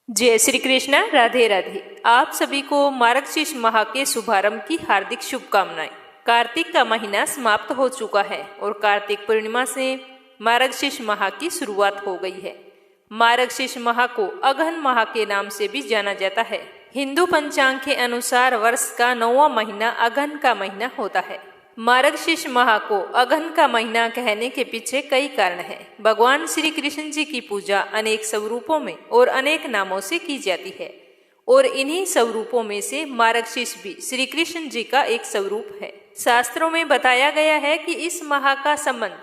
जय श्री कृष्णा। राधे राधे। आप सभी को मार्गशीर्ष माह के शुभारंभ की हार्दिक शुभकामनाएं। कार्तिक का महीना समाप्त हो चुका है और कार्तिक पूर्णिमा से मार्गशीर्ष माह की शुरुआत हो गई है। मार्गशीर्ष माह को अगहन माह के नाम से भी जाना जाता है। हिंदू पंचांग के अनुसार वर्ष का 9वां महीना अगहन का महीना होता है। मार्गशीर्ष माह को अगहन का महीना कहने के पीछे कई कारण हैं। भगवान श्री कृष्ण जी की पूजा अनेक स्वरूपों में और अनेक नामों से की जाती है और इन्हीं स्वरूपों में से मार्गशीर्ष भी श्री कृष्ण जी का एक स्वरूप है। शास्त्रों में बताया गया है कि इस माह का संबंध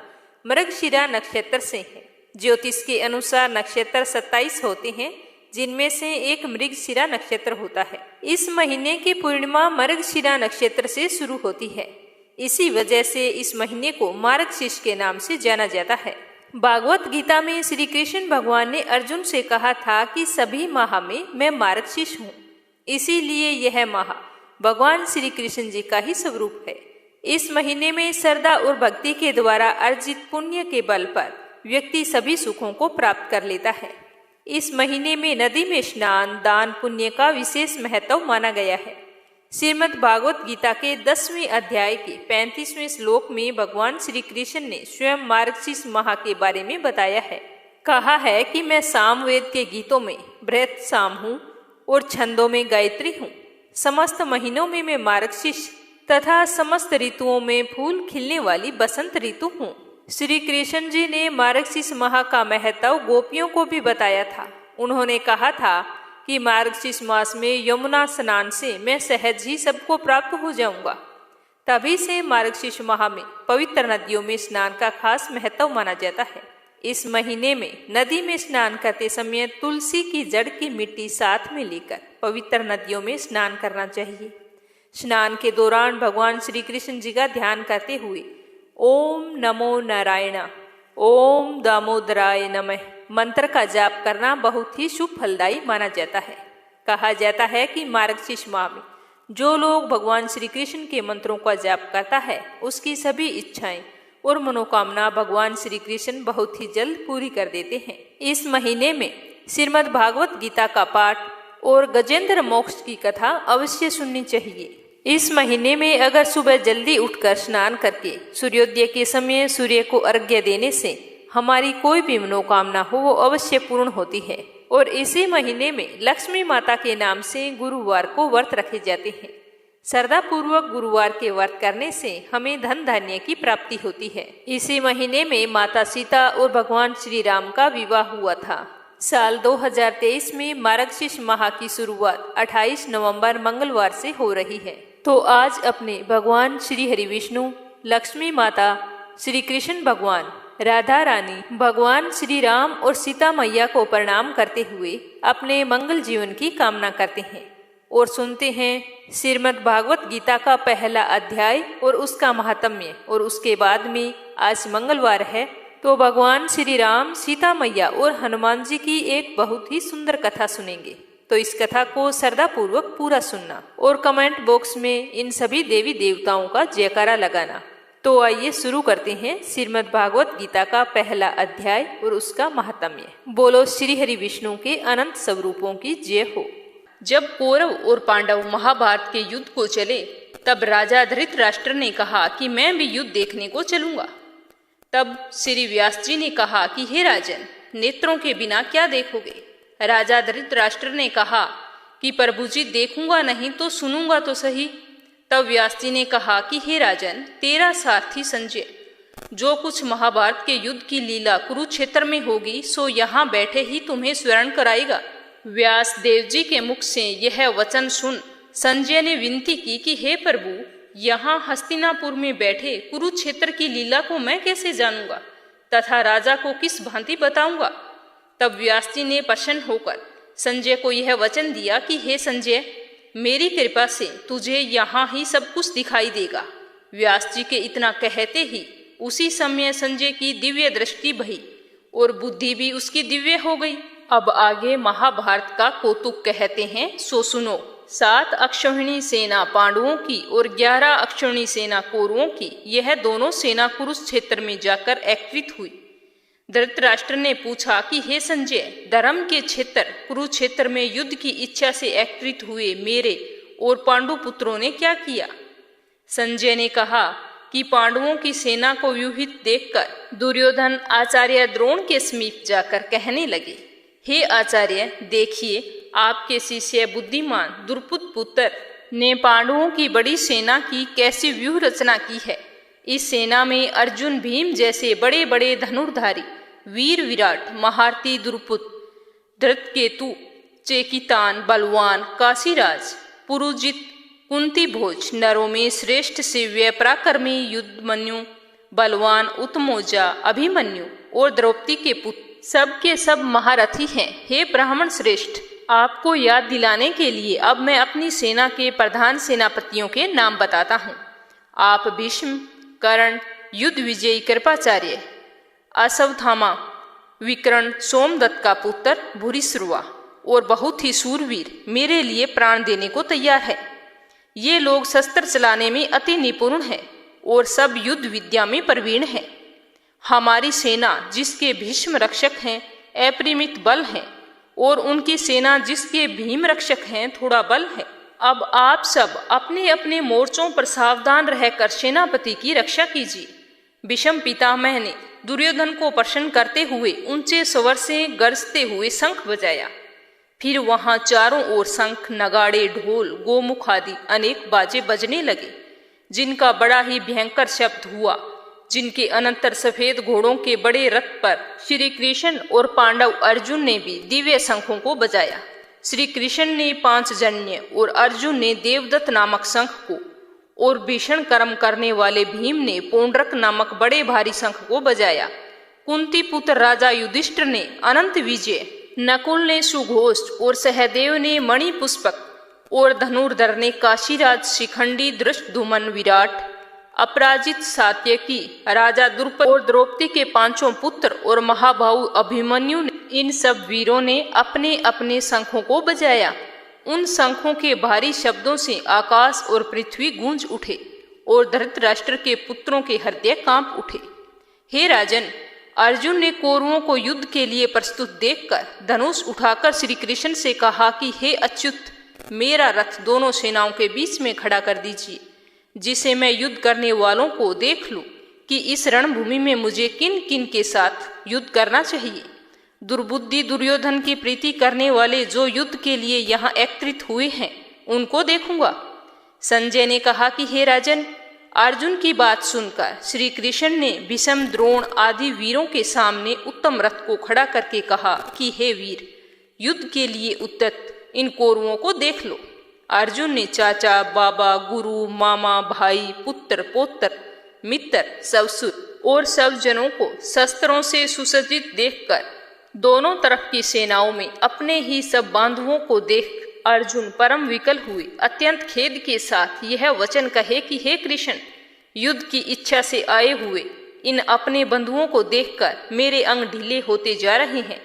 मृगशिरा नक्षत्र से है। ज्योतिष के अनुसार नक्षत्र 27 होते हैं, जिनमें से एक मृगशिरा नक्षत्र होता है। इस महीने की पूर्णिमा मृगशिरा नक्षत्र से शुरू होती है। इसी वजह से इस महीने को मार्गशीर्ष के नाम से जाना जाता है। भागवत गीता में श्री कृष्ण भगवान ने अर्जुन से कहा था कि सभी माह में मैं मार्गशीर्ष हूँ, इसीलिए यह माह भगवान श्री कृष्ण जी का ही स्वरूप है। इस महीने में श्रद्धा और भक्ति के द्वारा अर्जित पुण्य के बल पर व्यक्ति सभी सुखों को प्राप्त कर लेता है। इस महीने में नदी में स्नान, दान, पुण्य का विशेष महत्व माना गया है। श्रीमद् भागवत गीता के 10वें अध्याय के 35वें श्लोक में भगवान श्री कृष्ण ने स्वयं मार्गशीर्ष माह के बारे में बताया है। कहा है कि मैं सामवेद के गीतों में बृहत साम हूँ और छंदों में गायत्री हूँ। समस्त महीनों में मैं मार्गशीर्ष तथा समस्त ऋतुओं में फूल खिलने वाली बसंत ऋतु हूँ। श्री कृष्ण जी ने मार्गशीर्ष माह का महत्व गोपियों को भी बताया था। उन्होंने कहा था कि मार्गशीर्ष मास में यमुना स्नान से मैं सहज ही सबको प्राप्त हो जाऊंगा। तभी से मार्गशीर्ष माह में पवित्र नदियों में स्नान का खास महत्व माना जाता है। इस महीने में नदी में स्नान करते समय तुलसी की जड़ की मिट्टी साथ में लेकर पवित्र नदियों में स्नान करना चाहिए। स्नान के दौरान भगवान श्री कृष्ण जी का ध्यान करते हुए ओम नमो नारायण, ओम दामोदराय नमः मंत्र का जाप करना बहुत ही शुभ फलदायी माना जाता है। कहा जाता है कि मार्गशीर्ष माह में जो लोग भगवान श्री कृष्ण के मंत्रों का जाप करता है, उसकी सभी इच्छाएं और मनोकामना भगवान श्री कृष्ण बहुत ही जल्द पूरी कर देते हैं। इस महीने में श्रीमद् भागवत गीता का पाठ और गजेंद्र मोक्ष की कथा अवश्य सुननी चाहिए। इस महीने में अगर सुबह जल्दी उठकर स्नान करके सूर्योदय के समय सूर्य को अर्घ्य देने से हमारी कोई भी मनोकामना हो वो अवश्य पूर्ण होती है। और इसी महीने में लक्ष्मी माता के नाम से गुरुवार को व्रत रखे जाते हैं। श्रद्धा पूर्वक गुरुवार के व्रत करने से हमें धन धान्य की प्राप्ति होती है। इसी महीने में माता सीता और भगवान श्री राम का विवाह हुआ था। साल 2023 में मार्गशीर्ष माह की शुरुआत 28 नवंबर मंगलवार से हो रही है। तो आज अपने भगवान श्री हरि विष्णु, लक्ष्मी माता, श्री कृष्ण भगवान, राधा रानी, भगवान श्री राम और सीता मैया को प्रणाम करते हुए अपने मंगल जीवन की कामना करते हैं और सुनते हैं श्रीमद् भागवत गीता का पहला अध्याय और उसका महात्म्य। और उसके बाद में आज मंगलवार है तो भगवान श्री राम, सीता मैया और हनुमान जी की एक बहुत ही सुंदर कथा सुनेंगे। तो इस कथा को श्रद्धा पूर्वक पूरा सुनना और कमेंट बॉक्स में इन सभी देवी देवताओं का जयकारा लगाना। तो आइए शुरू करते हैं श्रीमद् भागवत गीता का पहला अध्याय और उसका महात्म्य। बोलो श्री हरि विष्णु के अनंत स्वरूपों की जय हो। जब कौरव और पांडव महाभारत के युद्ध को चले तब राजा धृतराष्ट्र ने कहा कि मैं भी युद्ध देखने को चलूंगा। तब श्री व्यास जी ने कहा कि हे राजन, नेत्रों के बिना क्या देखोगे। राजा धृतराष्ट्र ने कहा कि प्रभु जी, देखूंगा नहीं तो सुनूंगा तो सही। तब व्यास जी ने कहा कि हे राजन, तेरा सारथी संजय जो कुछ महाभारत के युद्ध की लीला कुरुक्षेत्र में होगी सो यहाँ बैठे ही तुम्हें स्मरण कराएगा। व्यास देव जी के मुख से यह वचन सुन संजय ने विनती की कि हे प्रभु, यहाँ हस्तिनापुर में बैठे कुरुक्षेत्र की लीला को मैं कैसे जानूंगा तथा राजा को किस भांति बताऊंगा। तब व्यास जी ने प्रसन्न होकर संजय को यह वचन दिया कि हे संजय, मेरी कृपा से तुझे यहाँ ही सब कुछ दिखाई देगा। व्यास जी के इतना कहते ही उसी समय संजय की दिव्य दृष्टि भई और बुद्धि भी उसकी दिव्य हो गई। अब आगे महाभारत का कौतुक कहते हैं, सो सुनो। 7 अक्षौहिणी सेना पांडवों की और 11 अक्षौहिणी सेना कौरवों की, यह दोनों सेना कुरुक्षेत्र में जाकर एकत्रित हुई। धृतराष्ट्र ने पूछा कि हे संजय, धर्म के क्षेत्र कुरुक्षेत्र में युद्ध की इच्छा से एकत्रित हुए मेरे और पांडु पुत्रों ने क्या किया? संजय ने कहा कि पांडवों की सेना को व्यूहित देखकर दुर्योधन आचार्य द्रोण के समीप जाकर कहने लगे, हे आचार्य, देखिए आपके शिष्य बुद्धिमान द्रुपद पुत्र ने पांडवों की बड़ी सेना की कैसी व्यूह रचना की है। इस सेना में अर्जुन, भीम जैसे बड़े बड़े धनुर्धारी, वीर विराट, महारथी द्रुपद, धृतकेतु, चेकितान, बलवान, काशीराज, पुरुजित, कुंती भोज, नरों में श्रेष्ठ शिव्य, पराक्रमी, युद्धमन्यु, बलवान, उत्तमौजा, अभिमन्यु और द्रौपदी के पुत्र सब के सब महारथी हैं। हे ब्राह्मण श्रेष्ठ, आपको याद दिलाने के लिए अब मैं अपनी सेना के प्रधान सेनापतियों के नाम बताता हूँ। आप भीष्म, कर्ण, युद्ध विजयी कृपाचार्य, अश्वत्थामा, विकर्ण, सोमदत्त का पुत्र भूरिश्रवा और बहुत ही सूरवीर मेरे लिए प्राण देने को तैयार है। ये लोग शस्त्र चलाने में अति निपुण हैं और सब युद्ध विद्या में प्रवीण हैं। हमारी सेना जिसके भीष्म रक्षक हैं अपरिमित बल है और उनकी सेना जिसके भीम रक्षक हैं थोड़ा बल है। अब आप सब अपने अपने मोर्चों पर सावधान रहकर सेनापति की रक्षा कीजिए। भीष्म पितामह ने दुर्योधन को प्रसन्न करते हुए ऊंचे स्वर से गरजते हुए शंख बजाया। फिर वहां चारों ओर शंख, नगाड़े, ढोल, गोमुख आदि अनेक बाजे बजने लगे, जिनका बड़ा ही भयंकर शब्द हुआ। जिनके अनंतर सफेद घोड़ों के बड़े रथ पर श्री कृष्ण और पांडव अर्जुन ने भी दिव्य शंखों को बजाया। श्री कृष्ण ने पांचजन्य और अर्जुन ने देवदत्त नामक शंख को और भीषण कर्म करने वाले भीम ने पौंड्रक नामक बड़े भारी शंख को बजाया। कुंती पुत्र राजा युधिष्ठिर ने अनंत विजय, नकुल ने सुघोष और सहदेव ने मणि पुष्पक और धनुर्धर ने काशीराज, शिखंडी, धृष्टद्युम्न, विराट, अपराजित, सात्यकी, राजा द्रुपद और द्रौपदी के पांचों पुत्र और महाबाहु अभिमन्यु ने, इन सब वीरों ने अपने अपने शंखों को बजाया। उन शंखों के भारी शब्दों से आकाश और पृथ्वी गूंज उठे और धृतराष्ट्र के पुत्रों के हृदय कांप उठे। हे राजन, अर्जुन ने कौरवों को युद्ध के लिए प्रस्तुत देखकर धनुष उठाकर श्री कृष्ण से कहा कि हे अच्युत, मेरा रथ दोनों सेनाओं के बीच में खड़ा कर दीजिए, जिसे मैं युद्ध करने वालों को देख लूं कि इस रणभूमि में मुझे किन किन के साथ युद्ध करना चाहिए। दुर्बुद्धि दुर्योधन की प्रीति करने वाले जो युद्ध के लिए यहाँ एकत्रित हुए हैं उनको देखूंगा। संजय ने कहा कि हे राजन, अर्जुन की बात सुनकर श्री कृष्ण ने भीष्म, द्रोण आदि वीरों के सामने उत्तम रथ को खड़ा करके कहा कि हे वीर, युद्ध के लिए उद्यत इन कौरवों को देख लो। अर्जुन ने चाचा, बाबा, गुरु, मामा, भाई, पुत्र, पौत्र, मित्र, ससुर और सब जनों को शस्त्रों से सुसज्जित देखकर दोनों तरफ की सेनाओं में अपने ही सब बांधवों को देख अर्जुन परम विकल हुए अत्यंत खेद के साथ यह वचन कहे कि हे कृष्ण, युद्ध की इच्छा से आए हुए इन अपने बंधुओं को देखकर मेरे अंग ढीले होते जा रहे हैं,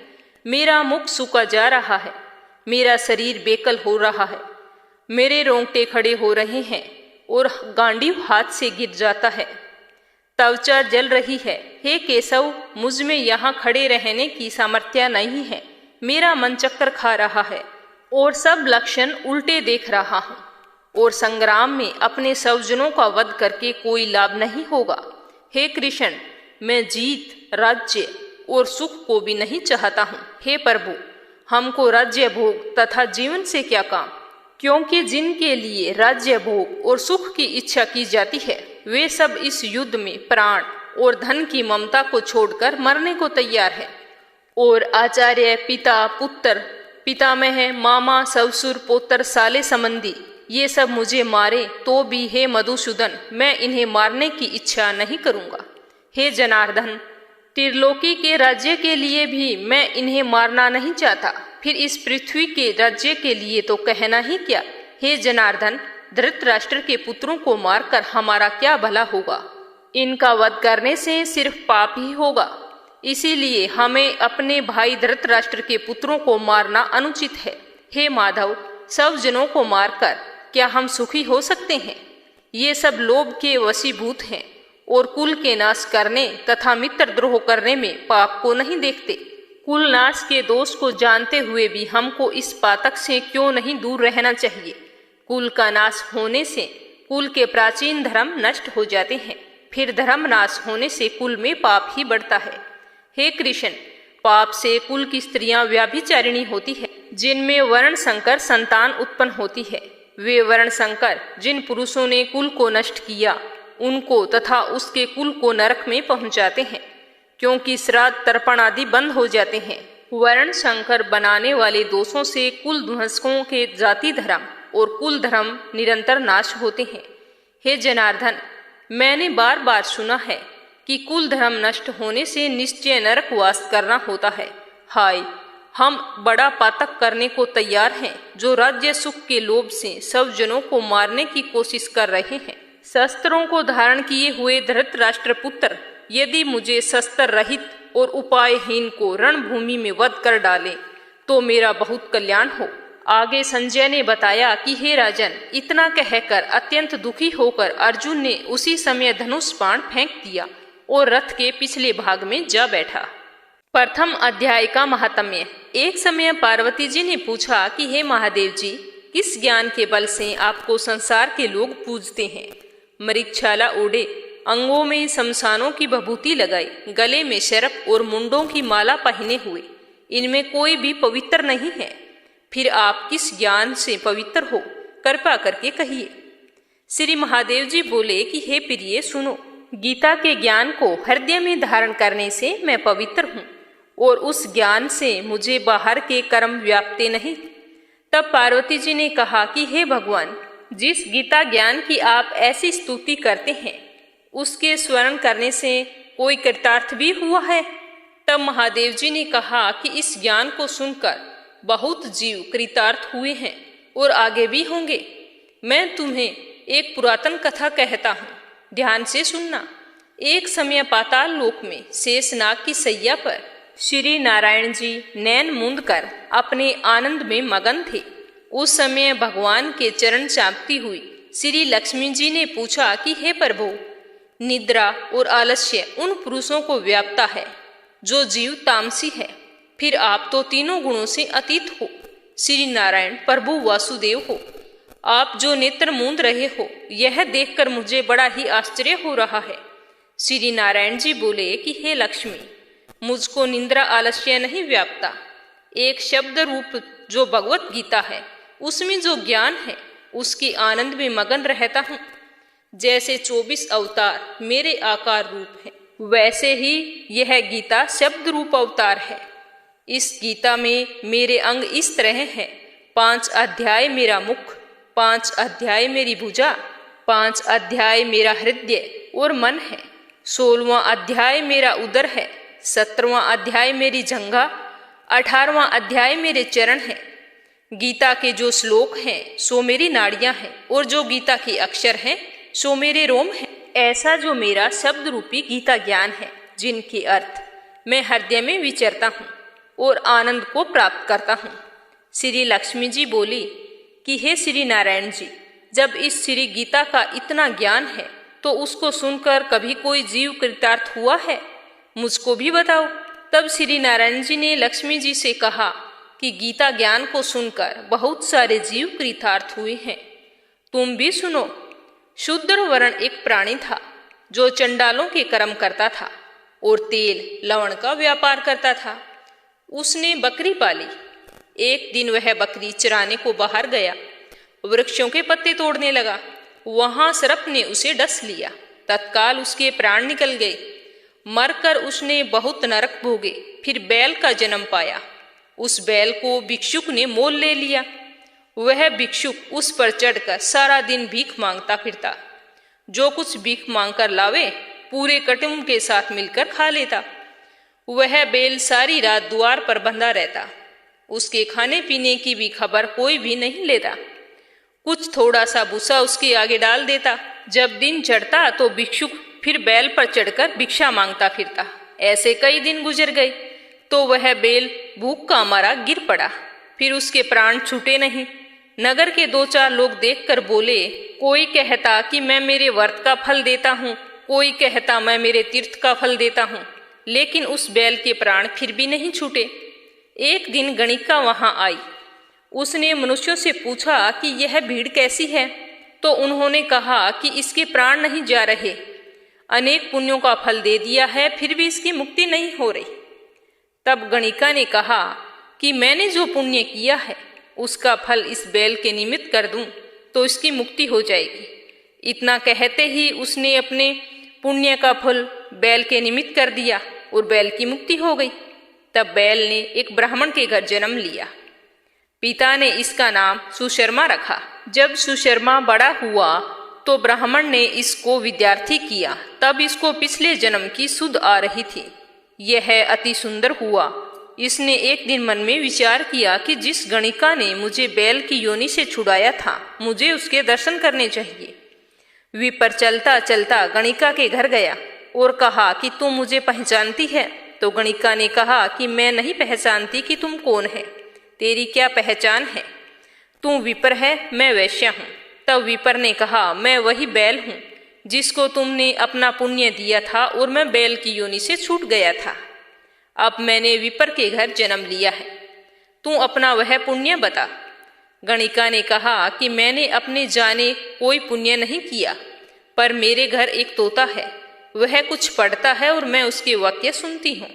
मेरा मुख सूखा जा रहा है, मेरा शरीर बेकल हो रहा है, मेरे रोंगटे खड़े हो रहे हैं और गांडीव हाथ से गिर जाता है, त्वचा जल रही है। हे केशव, मुझ में यहाँ खड़े रहने की सामर्थ्य नहीं है, मेरा मन चक्कर खा रहा है और सब लक्षण उल्टे देख रहा हूँ और संग्राम में अपने स्वजनों का वध करके कोई लाभ नहीं होगा। हे कृष्ण, मैं जीत, राज्य और सुख को भी नहीं चाहता हूँ। हे प्रभु, हमको राज्य भोग तथा जीवन से क्या काम, क्योंकि जिनके लिए राज्य भोग और सुख की इच्छा की जाती है वे सब इस युद्ध में प्राण और धन की ममता को छोड़कर मरने को तैयार है। और आचार्य, पिता, पुत्र, पितामह, मामा, ससुर, पोत्र, साले संबंधी ये सब मुझे मारे तो भी हे मधुसूदन, मैं इन्हें मारने की इच्छा नहीं करूंगा। हे जनार्दन, त्रिलोकी के राज्य के लिए भी मैं इन्हें मारना नहीं चाहता, फिर इस पृथ्वी के राज्य के लिए तो कहना ही क्या। हे जनार्दन, धृतराष्ट्र के पुत्रों को मारकर हमारा क्या भला होगा, इनका वध करने से सिर्फ पाप ही होगा। इसीलिए हमें अपने भाई धृतराष्ट्र के पुत्रों को मारना अनुचित है। हे माधव, सब जनों को मारकर क्या हम सुखी हो सकते हैं? ये सब लोभ के वशीभूत हैं और कुल के नाश करने तथा मित्रद्रोह करने में पाप को नहीं देखते। कुल नाश के दोष को जानते हुए भी हमको इस पातक से क्यों नहीं दूर रहना चाहिए। कुल का नाश होने से कुल के प्राचीन धर्म नष्ट हो जाते हैं, फिर धर्म नाश होने से कुल में पाप ही बढ़ता है। हे कृष्ण, पाप से कुल की स्त्रियां व्याभिचारिणी होती है, जिनमें वर्ण संकर संतान उत्पन्न होती है। वे वर्ण संकर जिन पुरुषों ने कुल को नष्ट किया, उनको तथा उसके कुल को नरक में पहुंचाते हैं, क्योंकि श्राद्ध तर्पण आदि बंद हो जाते हैं। वर्ण संकर बनाने वाले दोषों से कुल ध्वंसकों के जाति धर्म और कुल धर्म निरंतर नाश होते हैं। हे जनार्दन, मैंने बार बार सुना है कि कुल धर्म नष्ट होने से निश्चय नरकवास करना होता है। हाय, हम बड़ा पातक करने को तैयार हैं, जो राज्य सुख के लोभ से सब जनों को मारने की कोशिश कर रहे हैं। शस्त्रों को धारण किए हुए धृतराष्ट्र पुत्र यदि मुझे शस्त्र रहित और उपायहीन को रणभूमि में वध कर डाले तो मेरा बहुत कल्याण हो। आगे संजय ने बताया कि हे राजन, इतना कहकर अत्यंत दुखी होकर अर्जुन ने उसी समय धनुष बाण फेंक दिया और रथ के पिछले भाग में जा बैठा। प्रथम अध्याय का महात्म्य। एक समय पार्वती जी ने पूछा कि हे महादेव जी, किस ज्ञान के बल से आपको संसार के लोग पूजते हैं? मरीक्षाला ओढ़े, अंगों में शमशानों की भभूति लगाई, गले में शरप और मुंडों की माला पहने हुए, इनमें कोई भी पवित्र नहीं है। फिर आप किस ज्ञान से पवित्र हो, कृपा करके कहिए। श्री महादेव जी बोले कि हे प्रिय, सुनो, गीता के ज्ञान को हृदय में धारण करने से मैं पवित्र हूँ और उस ज्ञान से मुझे बाहर के कर्म व्यापते नहीं। तब पार्वती जी ने कहा कि हे भगवान, जिस गीता ज्ञान की आप ऐसी स्तुति करते हैं, उसके स्मरण करने से कोई कृतार्थ भी हुआ है? तब महादेव जी ने कहा कि इस ज्ञान को सुनकर बहुत जीव कृतार्थ हुए हैं और आगे भी होंगे। मैं तुम्हें एक पुरातन कथा कहता हूँ, ध्यान से सुनना। एक समय पाताल लोक में शेषनाग की सैया पर श्री नारायण जी नैन मूंद कर अपने आनंद में मगन थे। उस समय भगवान के चरण चापती हुई श्री लक्ष्मी जी ने पूछा कि हे प्रभु, निद्रा और आलस्य उन पुरुषों को व्यापता है जो जीव तामसी है, फिर आप तो तीनों गुणों से अतीत हो। श्री नारायण प्रभु वासुदेव हो, आप जो नेत्र मूंद रहे हो, यह देखकर मुझे बड़ा ही आश्चर्य हो रहा है। श्री नारायण जी बोले कि हे लक्ष्मी, मुझको निंद्रा आलस्य नहीं व्यापता। एक शब्द रूप जो भगवत गीता है, उसमें जो ज्ञान है, उसके आनंद में मगन रहता हूँ। जैसे 24 अवतार मेरे आकार रूप है, वैसे ही यह गीता शब्द रूप अवतार है। इस गीता में मेरे अंग इस तरह हैं: 5 अध्याय मेरा मुख, 5 अध्याय मेरी भुजा, 5 अध्याय मेरा हृदय और मन है, 16वां अध्याय मेरा उदर है, 17वां अध्याय मेरी जंघा, 18वां अध्याय मेरे चरण है। गीता के जो श्लोक हैं सो मेरी नाड़ियां हैं, और जो गीता के अक्षर हैं सो मेरे रोम हैं। ऐसा जो मेरा शब्द रूपी गीता ज्ञान है, जिनके अर्थ मैं हृदय में विचरता हूँ और आनंद को प्राप्त करता हूँ। श्री लक्ष्मी जी बोली कि हे श्री नारायण जी, जब इस श्री गीता का इतना ज्ञान है तो उसको सुनकर कभी कोई जीव कृतार्थ हुआ है? मुझको भी बताओ। तब श्री नारायण जी ने लक्ष्मी जी से कहा कि गीता ज्ञान को सुनकर बहुत सारे जीव कृतार्थ हुए हैं, तुम भी सुनो। शूद्र वर्ण एक प्राणी था जो चंडालों के कर्म करता था और तेल लवण का व्यापार करता था। उसने बकरी पाली। एक दिन वह बकरी चराने को बाहर गया, वृक्षों के पत्ते तोड़ने लगा। वहां सर्प ने उसे डस लिया, तत्काल उसके प्राण निकल गए। मरकर उसने बहुत नरक भोगे, फिर बैल का जन्म पाया। उस बैल को भिक्षुक ने मोल ले लिया। वह भिक्षुक उस पर चढ़कर सारा दिन भीख मांगता फिरता। जो कुछ भीख मांगकर लावे पूरे कुटुंब के साथ मिलकर खा लेता। वह बैल सारी रात द्वार पर बंधा रहता। उसके खाने पीने की भी खबर कोई भी नहीं लेता। कुछ थोड़ा सा भूसा उसके आगे डाल देता। जब दिन चढ़ता तो भिक्षुक फिर बैल पर चढ़कर भिक्षा मांगता फिरता। ऐसे कई दिन गुजर गए तो वह बैल भूख का मारा गिर पड़ा। फिर उसके प्राण छूटे नहीं। नगर के 2-4 लोग देखकर बोले, कोई कहता कि मैं मेरे व्रत का फल देता हूँ, कोई कहता मैं मेरे तीर्थ का फल देता हूँ, लेकिन उस बैल के प्राण फिर भी नहीं छूटे। एक दिन गणिका वहां आई। उसने मनुष्यों से पूछा कि यह भीड़ कैसी है, तो उन्होंने कहा कि इसके प्राण नहीं जा रहे, अनेक पुण्यों का फल दे दिया है, फिर भी इसकी मुक्ति नहीं हो रही। तब गणिका ने कहा कि मैंने जो पुण्य किया है उसका फल इस बैल के निमित्त कर दूं तो इसकी मुक्ति हो जाएगी। इतना कहते ही उसने अपने पुण्य का फल बैल के निमित्त कर दिया और बैल की मुक्ति हो गई। तब बैल ने एक ब्राह्मण के घर जन्म लिया। पिता ने इसका नाम सुशर्मा रखा। जब सुशर्मा बड़ा हुआ तो ब्राह्मण ने इसको विद्यार्थी किया। तब इसको पिछले जन्म की सुध आ रही थी। यह अति सुंदर हुआ। इसने एक दिन मन में विचार किया कि जिस गणिका ने मुझे बैल की योनि से छुड़ाया था, मुझे उसके दर्शन करने चाहिए। विपर चलता चलता गणिका के घर गया और कहा कि तुम मुझे पहचानती है? तो गणिका ने कहा कि मैं नहीं पहचानती कि तुम कौन है, तेरी क्या पहचान है? तू विपर है, मैं वैश्या हूँ। तब विपर ने कहा मैं वही बैल हूँ जिसको तुमने अपना पुण्य दिया था और मैं बैल की योनि से छूट गया था। अब मैंने विपर के घर जन्म लिया है, तू अपना वह पुण्य बता। गणिका ने कहा कि मैंने अपने जाने कोई पुण्य नहीं किया, पर मेरे घर एक तोता है, वह कुछ पढ़ता है और मैं उसके वाक्य सुनती हूँ।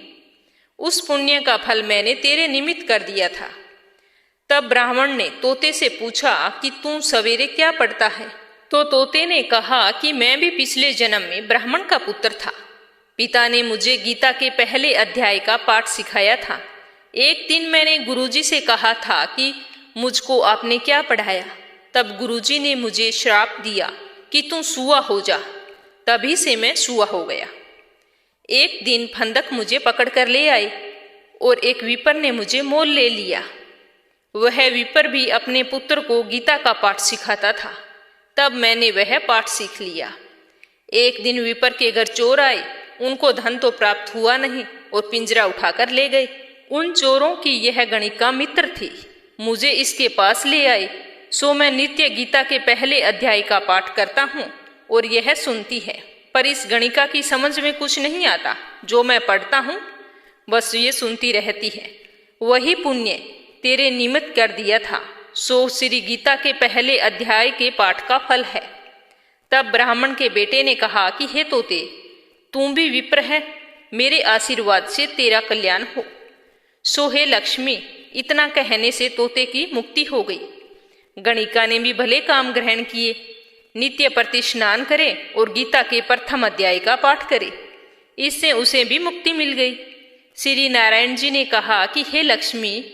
उस पुण्य का फल मैंने तेरे निमित्त कर दिया था। तब ब्राह्मण ने तोते से पूछा कि तू सवेरे क्या पढ़ता है? तो तोते ने कहा कि मैं भी पिछले जन्म में ब्राह्मण का पुत्र था। पिता ने मुझे गीता के पहले अध्याय का पाठ सिखाया था। एक दिन मैंने गुरुजी से कहा था कि मुझको आपने क्या पढ़ाया? तब गुरुजी ने मुझे श्राप दिया कि तू सूआ हो जा। तभी से मैं सूआ हो गया। एक दिन फंदक मुझे पकड़ कर ले आए और एक विपर ने मुझे मोल ले लिया। वह विपर भी अपने पुत्र को गीता का पाठ सिखाता था। तब मैंने वह पाठ सीख लिया। एक दिन विपर के घर चोर आए। उनको धन तो प्राप्त हुआ नहीं और पिंजरा उठाकर ले गए। उन चोरों की यह गणिका मित्र थी। मुझे इसके पास ले आए। सो मैं नित्य गीता के पहले अध्याय का पाठ करता हूँ और यह सुनती है, पर इस गणिका की समझ में कुछ नहीं आता। जो मैं पढ़ता हूँ बस ये सुनती रहती है। वही पुण्य तेरे निमित्त कर दिया था, सो श्री गीता के पहले अध्याय के पाठ का फल है। तब ब्राह्मण के बेटे ने कहा कि हे तोते, तुम भी विप्र है, मेरे आशीर्वाद से तेरा कल्याण हो। सो हे लक्ष्मी, इतना कहने से तोते की मुक्ति हो गई। गणिका ने भी भले काम ग्रहण किए। नित्य प्रति स्नान करे और गीता के प्रथम अध्याय का पाठ करे। इससे उसे भी मुक्ति मिल गई। श्री नारायण जी ने कहा कि हे लक्ष्मी,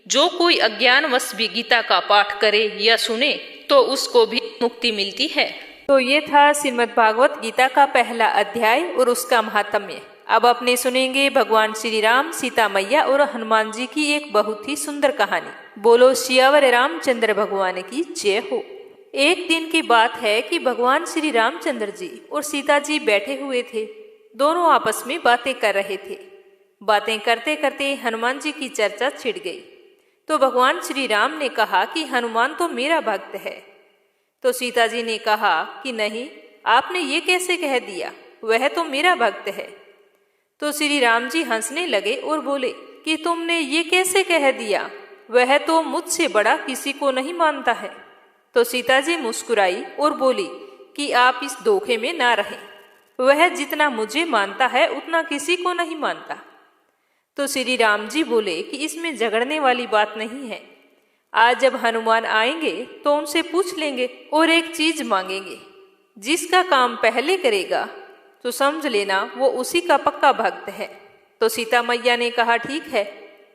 जो कोई अज्ञानवश भी गीता का पाठ करे या सुने तो उसको भी मुक्ति मिलती है। तो ये था श्रीमद् भागवत गीता का पहला अध्याय और उसका महात्म्य। अब अपने सुनेंगे भगवान श्री राम, सीता मैया और हनुमान जी की एक बहुत ही सुंदर कहानी। बोलो सियावर रामचंद्र भगवान की जय हो। एक दिन की बात है कि भगवान श्री रामचंद्र जी और सीता जी बैठे हुए थे। दोनों आपस में बातें कर रहे थे। बातें करते करते हनुमान जी की चर्चा छिड़ गई। तो भगवान श्री राम ने कहा कि हनुमान तो मेरा भक्त है। तो सीता जी ने कहा कि नहीं, आपने ये कैसे कह दिया, वह तो मेरा भक्त है। तो श्री राम जी हंसने लगे और बोले कि तुमने ये कैसे कह दिया, वह तो मुझसे बड़ा किसी को नहीं मानता है। तो सीता जी मुस्कुराई और बोली कि आप इस धोखे में ना रहें, वह जितना मुझे मानता है उतना किसी को नहीं मानता। तो श्री राम जी बोले कि इसमें झगड़ने वाली बात नहीं है। आज जब हनुमान आएंगे तो उनसे पूछ लेंगे और एक चीज मांगेंगे। जिसका काम पहले करेगा तो समझ लेना वो उसी का पक्का भक्त है। तो सीता मैया ने कहा ठीक है।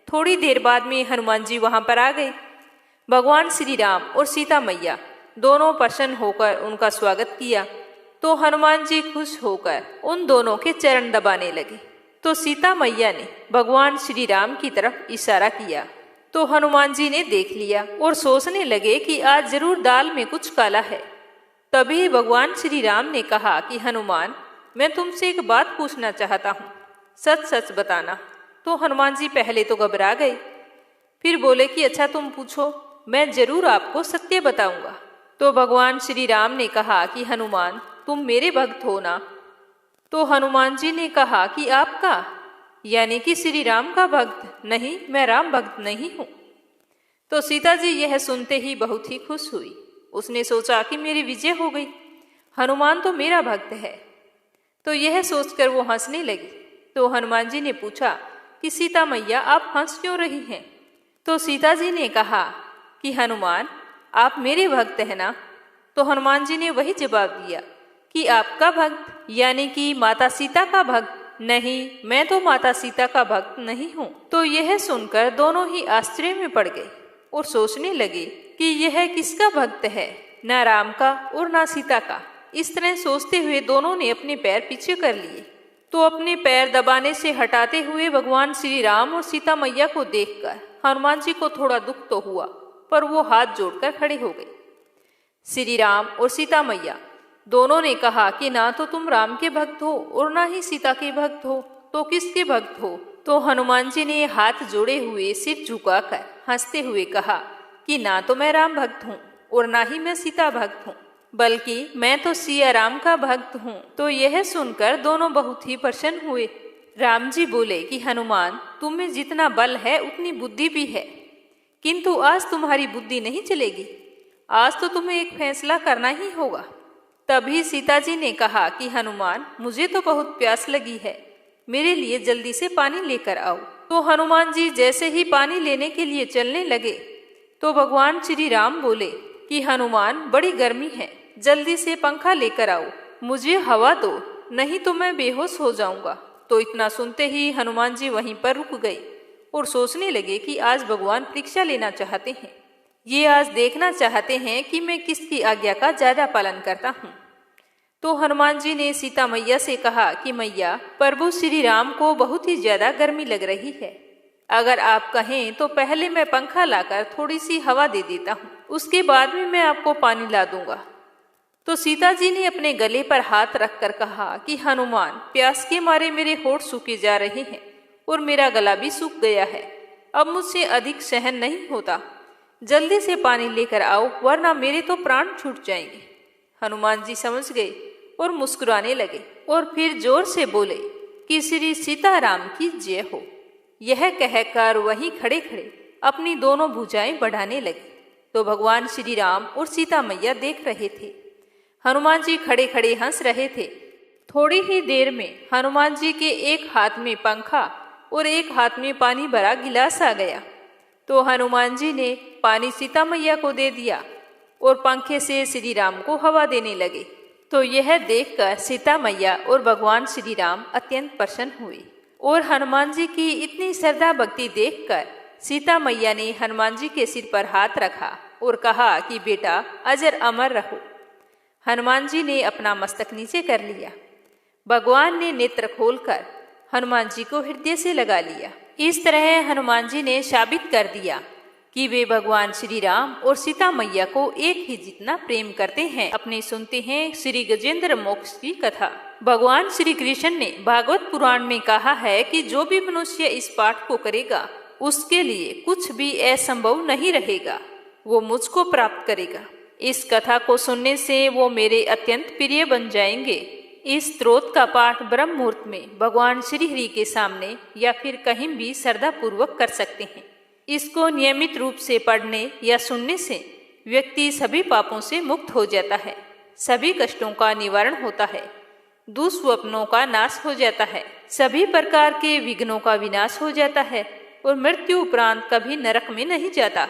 थोड़ी देर बाद में हनुमान जी वहां पर आ गए। भगवान श्री राम और सीता मैया दोनों प्रसन्न होकर उनका स्वागत किया। तो हनुमान जी खुश होकर उन दोनों के चरण दबाने लगे। तो सीता मैया ने भगवान श्री राम की तरफ इशारा किया। तो हनुमान जी ने देख लिया और सोचने लगे कि आज जरूर दाल में कुछ काला है। तभी भगवान श्री राम ने कहा कि हनुमान, मैं तुमसे एक बात पूछना चाहता हूँ, सच सच बताना। तो हनुमान जी पहले तो घबरा गए, फिर बोले कि अच्छा तुम पूछो, मैं जरूर आपको सत्य बताऊंगा। तो भगवान श्री राम ने कहा कि हनुमान, तुम मेरे भक्त हो ना? तो हनुमान जी ने कहा कि आपका, यानी कि श्री राम का भक्त? नहीं, मैं राम भक्त नहीं हूं। तो सीता जी यह सुनते ही बहुत ही खुश हुई। उसने सोचा कि मेरी विजय हो गई, हनुमान तो मेरा भक्त है। तो यह सोचकर वो हंसने लगी। तो हनुमान जी ने पूछा कि सीता मैया, आप हंस क्यों रही हैं? तो सीता जी ने कहा कि हनुमान, आप मेरे भक्त हैं ना? तो हनुमान जी ने वही जवाब दिया कि आपका भक्त, यानी कि माता सीता का भक्त? नहीं, मैं तो माता सीता का भक्त नहीं हूँ। तो यह सुनकर दोनों ही आश्चर्य में पड़ गए और सोचने लगे कि यह किसका भक्त है, न राम का और न सीता का। इस तरह सोचते हुए दोनों ने अपने पैर पीछे कर लिए। तो अपने पैर दबाने से हटाते हुए भगवान श्री राम और सीता मैया को देखकर हनुमान जी को थोड़ा दुख तो हुआ, पर वो हाथ जोड़कर खड़े हो गए। श्री राम और सीता मैया दोनों ने कहा कि ना तो तुम राम के भक्त हो और ना ही सीता के भक्त हो, तो किसके भक्त हो? तो हनुमान जी ने हाथ जोड़े हुए सिर झुकाकर हंसते हुए कहा कि ना तो मैं राम भक्त हूँ और ना ही मैं सीता भक्त हूँ, बल्कि मैं तो सिया राम का भक्त हूँ। तो यह सुनकर दोनों बहुत ही प्रसन्न हुए। राम जी बोले कि हनुमान, तुम में जितना बल है उतनी बुद्धि भी है, किंतु आज तुम्हारी बुद्धि नहीं चलेगी। आज तो तुम्हें एक फैसला करना ही होगा। तभी सीता जी ने कहा कि हनुमान, मुझे तो बहुत प्यास लगी है, मेरे लिए जल्दी से पानी लेकर आओ। तो हनुमान जी जैसे ही पानी लेने के लिए चलने लगे तो भगवान श्री राम बोले कि हनुमान, बड़ी गर्मी है, जल्दी से पंखा लेकर आओ, मुझे हवा दो, नहीं तो मैं बेहोश हो जाऊंगा। तो इतना सुनते ही हनुमान जी वहीं पर रुक गए और सोचने लगे कि आज भगवान परीक्षा लेना चाहते हैं। ये आज देखना चाहते हैं कि मैं किसकी आज्ञा का ज्यादा पालन करता हूँ। तो हनुमान जी ने सीता मैया से कहा कि मैया, प्रभु श्री राम को बहुत ही ज्यादा गर्मी लग रही है, अगर आप कहें तो पहले मैं पंखा लाकर थोड़ी सी हवा दे देता हूँ, उसके बाद में मैं आपको पानी ला दूंगा। तो सीता जी ने अपने गले पर हाथ रखकर कहा कि हनुमान, प्यास के मारे मेरे होठ सूखे जा रहे हैं और मेरा गला भी सूख गया है, अब मुझसे अधिक सहन नहीं होता, जल्दी से पानी लेकर आओ, वरना मेरे तो प्राण छूट जाएंगे। हनुमान जी समझ गए और मुस्कुराने लगे और फिर जोर से बोले कि श्री सीताराम की जय हो। यह कहकर वहीं खड़े खड़े अपनी दोनों भुजाएं बढ़ाने लगे। तो भगवान श्री राम और सीता मैया देख रहे थे। हनुमान जी खड़े खड़े हंस रहे थे। थोड़ी ही देर में हनुमान जी के एक हाथ में पंखा और एक हाथ में पानी भरा गिलास आ गया। तो हनुमान जी ने पानी सीता मैया को दे दिया और पंखे से श्री राम को हवा देने लगे। तो यह देखकर सीता मैया और भगवान श्री राम अत्यंत प्रसन्न हुए और हनुमान जी की इतनी श्रद्धा भक्ति देखकर सीता मैया ने हनुमान जी के सिर पर हाथ रखा और कहा कि बेटा, अजर अमर रहो। हनुमान जी ने अपना मस्तक नीचे कर लिया। भगवान ने नेत्र खोलकर हनुमान जी को हृदय से लगा लिया। इस तरह हनुमान जी ने साबित कर दिया कि वे भगवान श्री राम और सीता मैया को एक ही जितना प्रेम करते हैं। अपने सुनते हैं श्री गजेंद्र मोक्ष की कथा। भगवान श्री कृष्ण ने भागवत पुराण में कहा है कि जो भी मनुष्य इस पाठ को करेगा उसके लिए कुछ भी असंभव नहीं रहेगा, वो मुझको प्राप्त करेगा। इस कथा को सुनने से वो मेरे अत्यंत प्रिय बन जाएंगे। इस स्त्रोत का पाठ ब्रह्म मुहूर्त में भगवान श्री हरि के सामने या फिर कहीं भी श्रद्धा पूर्वक कर सकते हैं। इसको नियमित रूप से पढ़ने या सुनने से व्यक्ति सभी पापों से मुक्त हो जाता है, सभी कष्टों का निवारण होता है, दुष्स्वप्नों का नाश हो जाता है, सभी प्रकार के विघ्नों का विनाश हो जाता है और मृत्यु उपरांत कभी नरक में नहीं जाता।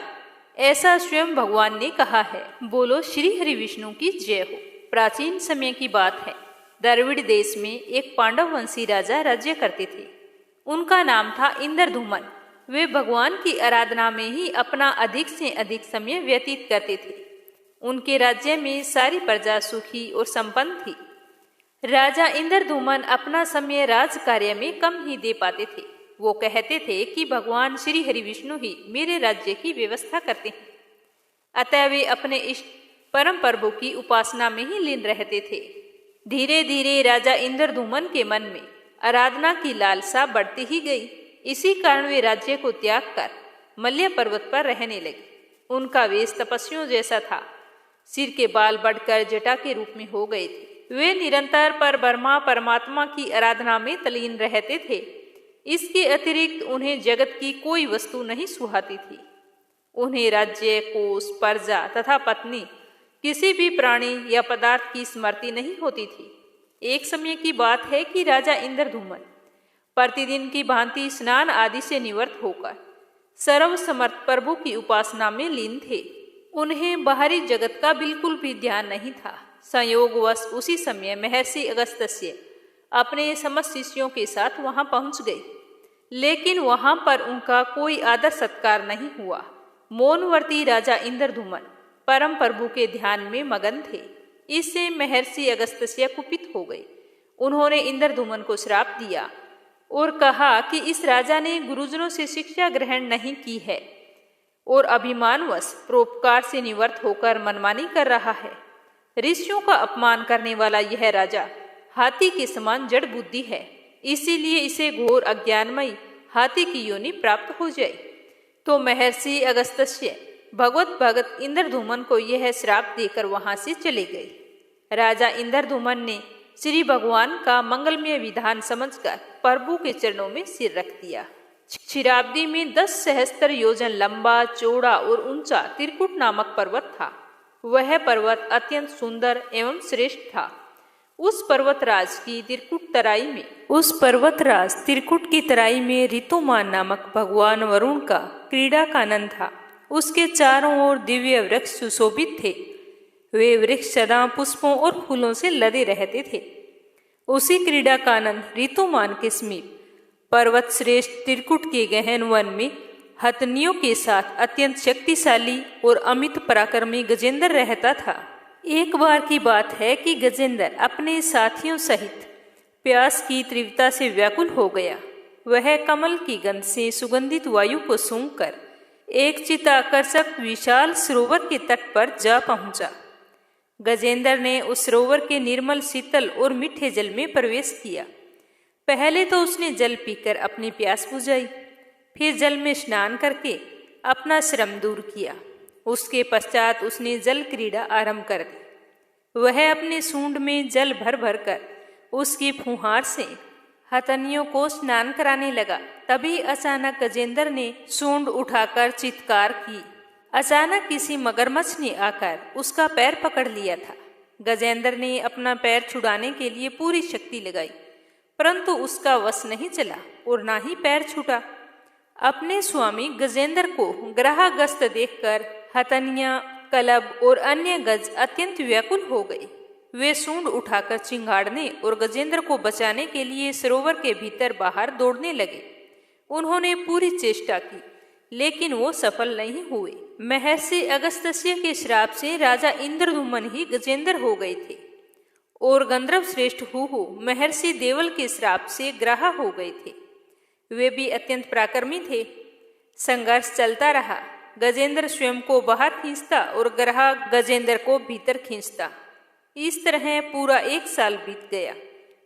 ऐसा स्वयं भगवान ने कहा है। बोलो श्री हरि विष्णु की जय हो। प्राचीन समय की बात है। द्रविड़ देश में एक पांडव वंशी राजा राज्य करते थे। उनका नाम था इंद्रधूमन। वे भगवान की आराधना में ही अपना अधिक से अधिक समय व्यतीत करते थे। उनके राज्य में सारी प्रजा सुखी और संपन्न थी। राजा इंद्रधूमन अपना समय राज कार्य में कम ही दे पाते थे। वो कहते थे कि भगवान श्री हरि विष्णु ही मेरे राज्य की व्यवस्था करते हैं, अतः वे अपने इष्ट परम प्रभु की उपासना में ही लीन रहते थे। धीरे धीरे राजा इंद्रधूमन के मन में आराधना की लालसा बढ़ती ही गई। इसी कारण वे राज्य को त्याग कर मल्य पर्वत पर रहने लगे। उनका वेश तपस्वियों जैसा था। सिर के बाल बढ़कर जटा के रूप में हो गए थे। वे निरंतर पर ब्रह्मा परमात्मा की आराधना में तल्लीन रहते थे। इसके अतिरिक्त उन्हें जगत की कोई वस्तु नहीं सुहाती थी। उन्हें राज्य, कोष, प्रजा तथा पत्नी, किसी भी प्राणी या पदार्थ की स्मृति नहीं होती थी। एक समय की बात है कि राजा इंद्रधूमन प्रतिदिन की भांति स्नान आदि से निवृत्त होकर सर्वसमर्थ प्रभु की उपासना में लीन थे। उन्हें बाहरी जगत का बिल्कुल भी ध्यान नहीं था। संयोगवश उसी समय महर्षि अगस्त्य अपने समस्त शिष्यों के साथ वहां पहुंच गए, लेकिन वहां पर उनका कोई आदर सत्कार नहीं हुआ। मौनवर्ती राजा इंद्रधूमन परम प्रभु के ध्यान में मगन थे। इससे महर्षि अगस्त्य कुपित हो गए। उन्होंने इंद्रधूमन को श्राप दिया और कहा कि इस राजा ने गुरुजनों से शिक्षा ग्रहण नहीं की है और अभिमानवश परोपकार से निवृत्त होकर मनमानी कर रहा है। ऋषियों का अपमान करने वाला यह राजा हाथी के समान जड़ बुद्धि है, इसीलिए इसे घोर अज्ञानमयी हाथी की योनि प्राप्त हो जाए। तो महर्षि अगस्त्य भगवत भगत इंद्रधूमन को यह श्राप देकर वहां से चले गए। राजा इंद्रधूमन ने श्री भगवान का मंगलमय विधान समझकर प्रभु के चरणों में सिर रख दिया। क्षीराब्दी में 10 सहस्त्र योजन लंबा, चौड़ा और ऊंचा त्रिकुट नामक पर्वत था। वह पर्वत अत्यंत सुंदर एवं श्रेष्ठ था। उस पर्वतराज त्रिकुट की तराई में ऋतुमान नामक भगवान वरुण का क्रीड़ा कानन था। उसके चारों ओर दिव्य वृक्ष सुशोभित थे। वे वृक्ष सदा पुष्पों और फूलों से लदे रहते थे। उसी क्रीड़ा कानन ऋतुमान के समीप पर्वत श्रेष्ठ त्रिकुट के गहन वन में हथनियों के साथ अत्यंत शक्तिशाली और अमित पराक्रमी गजेंद्र रहता था। एक बार की बात है कि गजेंद्र अपने साथियों सहित प्यास की तीव्रता से व्याकुल हो गया। वह कमल की गंध से सुगंधित वायु को सूंघकर एक चित्ताकर्षक विशाल सरोवर के तट पर जा पहुंचा। गजेंद्र ने उस सरोवर के निर्मल, शीतल और मीठे जल में प्रवेश किया। पहले तो उसने जल पीकर अपनी प्यास बुझाई, फिर जल में स्नान करके अपना श्रम दूर किया। उसके पश्चात उसने जल क्रीड़ा आरंभ कर दी। वह अपने सूंड में जल भर भर कर उसकी फुहार से हथनियों को स्नान कराने लगा। तभी अचानक गजेंद्र ने सूंड उठाकर चित्कार की। अचानक किसी मगरमच्छ ने आकर उसका पैर पकड़ लिया था। गजेंद्र ने अपना पैर छुड़ाने के लिए पूरी शक्ति लगाई, परंतु उसका वश नहीं चला और ना ही पैर छूटा। अपने स्वामी गजेंद्र को ग्रहग्रस्त देखकर हथनियां, कलब और अन्य गज अत्यंत व्याकुल हो गए। वे सूंड उठाकर चिंगाड़ने और गजेंद्र को बचाने के लिए सरोवर के भीतर बाहर दौड़ने लगे। उन्होंने पूरी चेष्टा की, लेकिन वो सफल नहीं हुए। महर्षि अगस्त्य के श्राप से राजा इंद्रधूमन ही गजेंद्र हो गए थे और गंधर्व श्रेष्ठ हुहु महर्षि देवल के श्राप से ग्रह हो गए थे। वे भी अत्यंत पराक्रमी थे। संघर्ष चलता रहा। गजेंद्र स्वयं को बाहर खींचता और ग्रह गजेंद्र को भीतर खींचता। इस तरह पूरा 1 साल बीत गया।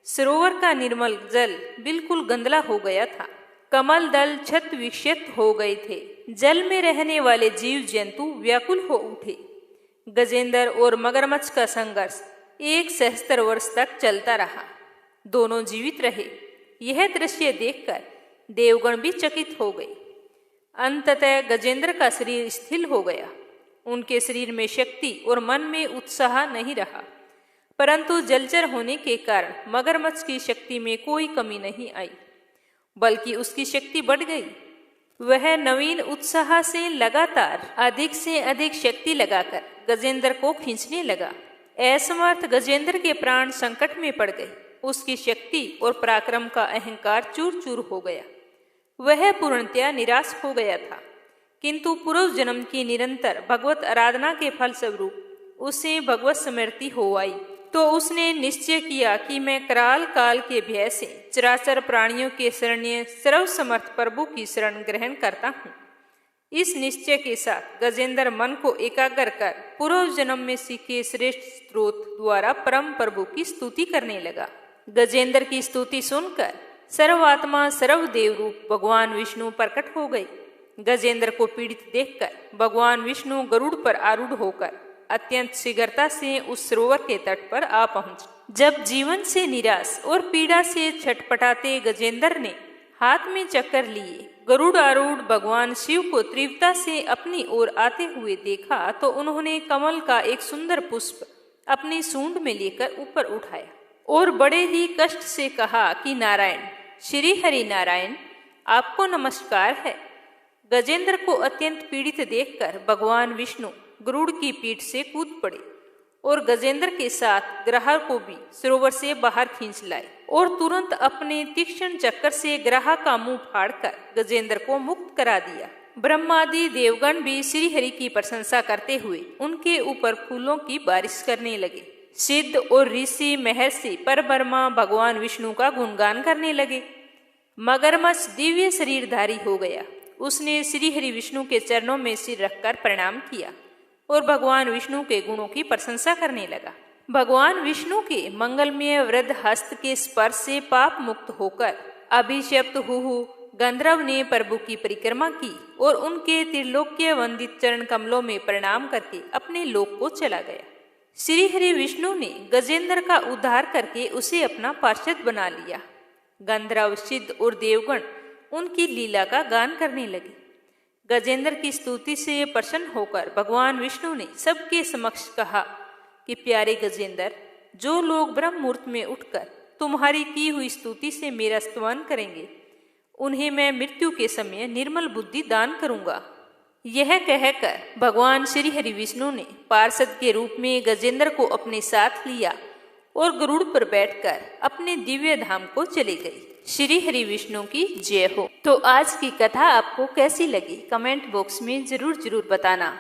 सरोवर का निर्मल जल बिल्कुल गंदला हो गया था। कमल दल छत विक्षत हो गए थे। जल में रहने वाले जीव जंतु व्याकुल हो उठे। गजेंद्र और मगरमच्छ का संघर्ष 1 सहस्त्र वर्ष तक चलता रहा। दोनों जीवित रहे। यह दृश्य देखकर देवगण भी चकित हो गए। अंततः गजेंद्र का शरीर स्थिर हो गया। उनके शरीर में शक्ति और मन में उत्साह नहीं रहा, परंतु जलचर होने के कारण मगरमच्छ की शक्ति में कोई कमी नहीं आई, बल्कि उसकी शक्ति बढ़ गई। वह नवीन उत्साह से लगातार अधिक से अधिक शक्ति लगाकर गजेंद्र को खींचने लगा। असमर्थ गजेंद्र के प्राण संकट में पड़ गए। उसकी शक्ति और पराक्रम का अहंकार चूर चूर हो गया। वह पूर्णतया निराश हो गया था, किंतु पूर्व जन्म की निरंतर भगवत आराधना के फलस्वरूप उसे भगवत स्मृति हो आई। तो उसने निश्चय किया कि मैं कराल काल के भय से चराचर प्राणियों के शरण्य सर्वसमर्थ प्रभु की शरण ग्रहण करता हूँ। इस निश्चय के साथ गजेंद्र मन को एकाग्र कर पूर्व जन्म में सीखे श्रेष्ठ स्त्रोत द्वारा परम प्रभु की स्तुति करने लगा। गजेंद्र की स्तुति सुनकर सर्वात्मा सर्वदेव रूप भगवान विष्णु प्रकट हो गए। गजेंद्र को पीड़ित देखकर भगवान विष्णु गरुड़ पर आरूढ़ होकर अत्यंत शीघ्रता से उस सरोवर के तट पर आ पहुंचे। जब जीवन से निराश और पीड़ा से छटपटाते गजेंद्र ने हाथ में चक्कर लिए गरुड़ आरूढ़ भगवान शिव को तीव्रता से अपनी ओर आते हुए देखा तो उन्होंने कमल का एक सुंदर पुष्प अपनी सूंड में लेकर ऊपर उठाया और बड़े ही कष्ट से कहा कि नारायण, श्री हरि नारायण, आपको नमस्कार है। गजेंद्र को अत्यंत पीड़ित देखकर भगवान विष्णु गरुड़ की पीठ से कूद पड़े और गजेंद्र के साथ ग्राह को भी सरोवर से बाहर खींच लाए और तुरंत अपने तीक्ष्ण चक्कर से ग्राह का मुंह फाड़कर गजेंद्र को मुक्त करा दिया। ब्रह्मादि देवगण भी श्री हरि की प्रशंसा करते हुए उनके ऊपर फूलों की बारिश करने लगे। सिद्ध और ऋषि महर्षि परब्रह्मा भगवान विष्णु का गुणगान करने लगे। मगरमच्छ दिव्य शरीरधारी हो गया। उसने श्री हरि विष्णु के चरणों में सिर रखकर प्रणाम किया और भगवान विष्णु के गुणों की प्रशंसा करने लगा। भगवान विष्णु के मंगलमय वृद्ध हस्त के स्पर्श से पाप मुक्त होकर अभिशप्त हुहु गंधर्व ने प्रभु की परिक्रमा की और उनके त्रिलोक्य वंदित चरण कमलों में प्रणाम करके अपने लोक को चला गया। श्री हरि विष्णु ने गजेंद्र का उद्धार करके उसे अपना पार्षद बना लिया। गंधर्व, सिद्ध और देवगण उनकी लीला का गान करने लगे। गजेंद्र की स्तुति से प्रसन्न होकर भगवान विष्णु ने सबके समक्ष कहा कि प्यारे गजेंद्र, जो लोग ब्रह्म मुहूर्त में उठकर तुम्हारी की हुई स्तुति से मेरा स्तवन करेंगे उन्हें मैं मृत्यु के समय निर्मल बुद्धि दान करूंगा। यह कहकर भगवान श्री हरि विष्णु ने पार्षद के रूप में गजेंद्र को अपने साथ लिया और गरुड़ पर बैठकर अपने दिव्य धाम को चले गई। श्री हरि विष्णु की जय हो। तो आज की कथा आपको कैसी लगी कमेंट बॉक्स में जरूर बताना।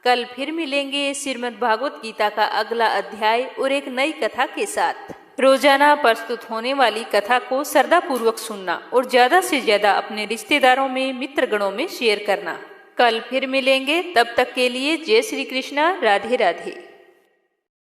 कल फिर मिलेंगे श्रीमद् भागवत गीता का अगला अध्याय और एक नई कथा के साथ। रोजाना प्रस्तुत होने वाली कथा को श्रद्धा पूर्वक सुनना और ज्यादा से ज्यादा अपने रिश्तेदारों में, मित्रगणों में शेयर करना। कल फिर मिलेंगे, तब तक के लिए जय श्री कृष्णा, राधे राधे।